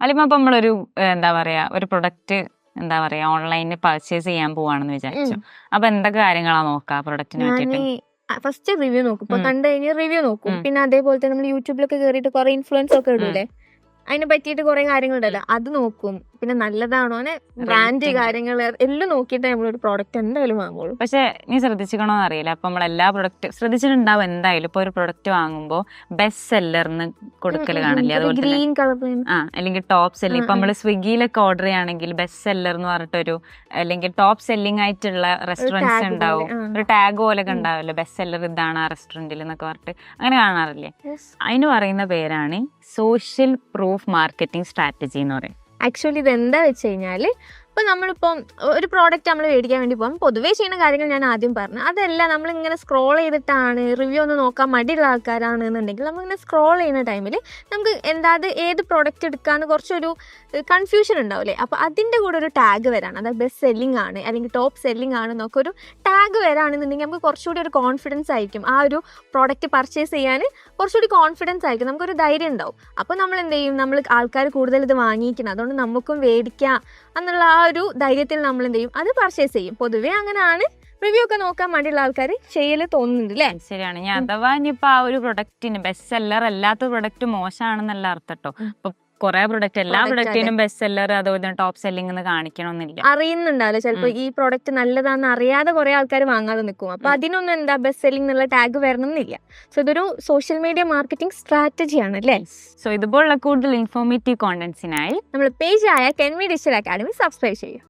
അല്ലെങ്കിൽ ഇപ്പൊ നമ്മളൊരു എന്താ പറയാ ഒരു പ്രൊഡക്റ്റ് എന്താ പറയാ ഓൺലൈനിൽ പർച്ചേസ് ചെയ്യാൻ പോവാണെന്ന് വിചാരിച്ചു. അപ്പൊ എന്തൊക്കെ കാര്യങ്ങളാ നോക്കാ പ്രൊഡക്റ്റിനെ പറ്റിയിട്ട്? ഫസ്റ്റ് റിവ്യൂ നോക്കും. ഇപ്പൊ കണ്ടു കഴിഞ്ഞാൽ റിവ്യൂ നോക്കും. പിന്നെ അതേപോലെ തന്നെ നമ്മൾ യൂട്യൂബിലൊക്കെ കയറിയിട്ട് കുറെ ഇൻഫ്ലുവൻസ് ഒക്കെ ഇടൂലേ, അതിനെ പറ്റിയിട്ട് കുറെ കാര്യങ്ങളുണ്ടല്ലോ, അത് നോക്കും. പിന്നെ നല്ലതാണോ ബ്രാൻഡ് കാര്യങ്ങൾ എല്ലാം നോക്കിയിട്ട് നമ്മളൊരു പ്രോഡക്റ്റ് എന്തായാലും വാങ്ങുള്ളൂ. പക്ഷെ നീ ശ്രദ്ധിച്ചിക്കണോന്ന് അറിയില്ല, അപ്പൊ നമ്മളെല്ലാ പ്രൊഡക്റ്റ് ശ്രദ്ധിച്ചിട്ടുണ്ടാവും എന്തായാലും. ഇപ്പൊ ഒരു പ്രൊഡക്റ്റ് വാങ്ങുമ്പോ ബെസ്റ്റ് സെല്ലറിന് കൊടുക്കല് കാണില്ലേ, അതുപോലെ ഗ്രീൻ കളർ അല്ലെങ്കിൽ ടോപ്പ് സെല്ലിംഗ്. ഇപ്പൊ നമ്മള് സ്വിഗ്ഗിയിലൊക്കെ ഓർഡർ ചെയ്യുകയാണെങ്കിൽ ബെസ്റ്റ് സെല്ലർ എന്ന് പറഞ്ഞിട്ടൊരു അല്ലെങ്കിൽ ടോപ്പ് സെല്ലിംഗ് ആയിട്ടുള്ള റെസ്റ്റോറൻറ്റ്സ് ഉണ്ടാവും, ഒരു ടാഗ് പോലൊക്കെ ഉണ്ടാവുമല്ലോ, ബെസ്റ്റ് സെല്ലർ ഇതാണ് ആ റെസ്റ്റോറൻറ്റിൽ എന്നൊക്കെ പറഞ്ഞിട്ട് അങ്ങനെ കാണാറില്ലേ. അതിന് പറയുന്ന പേരാണ് സോഷ്യൽ പ്രൂഫ് മാർക്കറ്റിംഗ് സ്ട്രാറ്റജി എന്ന് പറയും. ആക്ച്വലി ഇത് എന്താ വെച്ച് കഴിഞ്ഞാൽ, ഇപ്പം നമ്മളിപ്പം ഒരു പ്രോഡക്റ്റ് നമ്മൾ മേടിക്കാൻ വേണ്ടി പോകും, പൊതുവേ ചെയ്യുന്ന കാര്യങ്ങൾ ഞാൻ ആദ്യം പറഞ്ഞു. അതല്ല, നമ്മളിങ്ങനെ സ്ക്രോൾ ചെയ്തിട്ടാണ് റിവ്യൂ ഒന്ന് നോക്കാൻ മടിയുള്ള ആൾക്കാരാണെന്നുണ്ടെങ്കിൽ നമ്മളിങ്ങനെ സ്ക്രോൾ ചെയ്യുന്ന ടൈമിൽ നമുക്ക് ഏത് പ്രോഡക്റ്റ് എടുക്കാമെന്ന് കുറച്ചൊരു കൺഫ്യൂഷൻ ഉണ്ടാവില്ലേ. അപ്പോൾ അതിൻ്റെ കൂടെ ഒരു ടാഗ് വരാണ്, അതായത് ബെസ്റ്റ് സെല്ലിംഗ് ആണ് അല്ലെങ്കിൽ ടോപ്പ് സെല്ലിംഗ് ആണ് എന്നൊക്കെ ഒരു ടാഗ് വരാണെന്നുണ്ടെങ്കിൽ നമുക്ക് കുറച്ചുകൂടി ഒരു കോൺഫിഡൻസ് ആയിരിക്കും. ആ ഒരു പ്രോഡക്റ്റ് പർച്ചേസ് ചെയ്യാൻ കുറച്ചുകൂടി കോൺഫിഡൻസ് ആയിരിക്കും, നമുക്കൊരു ധൈര്യം ഉണ്ടാവും. അപ്പോൾ നമ്മൾ എന്ത് ചെയ്യും, നമ്മൾ ആൾക്കാർ കൂടുതൽ ഇത് വാങ്ങിക്കണം, അതുകൊണ്ട് നമുക്കും മേടിക്കാം എന്നുള്ള ആ ഒരു ധൈര്യത്തിൽ നമ്മൾ എന്ത് ചെയ്യും, അത് പർച്ചേസ് ചെയ്യും. പൊതുവേ അങ്ങനെയാണ് റിവ്യൂ ഒക്കെ നോക്കാൻ വേണ്ടിയുള്ള ആൾക്കാർ ചെയ്യല് തോന്നുന്നുണ്ട് അല്ലേ? ശരിയാണ്. ഞാൻ അഥവാ ഇനിയിപ്പോ ആ ഒരു പ്രൊഡക്റ്റിന് ബെസ്റ്റ് സെല്ലർ അല്ലാത്ത പ്രൊഡക്റ്റ് മോശമാണെന്നല്ല അർത്ഥം കേട്ടോ. ഇപ്പൊ കുറെ പ്രൊഡക്റ്റ് എല്ലാ പ്രൊഡക്റ്റിനും ബെസ്റ്റ് സെല്ലർ അതുപോലെ തന്നെ ടോപ്പ് സെല്ലിംഗ് എന്ന് കാണിക്കണമെന്നില്ല. അറിയുന്നുണ്ടാവില്ല ചിലപ്പോൾ ഈ പ്രോഡക്റ്റ് നല്ലതാണെന്ന് അറിയാതെ കുറെ ആൾക്കാർ വാങ്ങാതെ നിൽക്കും. അപ്പൊ അതിനൊന്നും ബെസ്റ്റ് സെല്ലിംഗ് എന്നുള്ള ടാഗ് വരണമെന്നില്ല. സോ ഇതൊരു സോഷ്യൽ മീഡിയ മാർക്കറ്റിംഗ് സ്ട്രാറ്റജിയാണ് അല്ലേ? സോ ഇതുപോലുള്ള കൂടുതൽ ഇൻഫോർമേറ്റീവ് കോണ്ടന്റ്സിനായി നമ്മൾ പേജായ കെൻവി ഡിജിറ്റൽ അക്കാഡമി സബ്സ്ക്രൈബ് ചെയ്യും.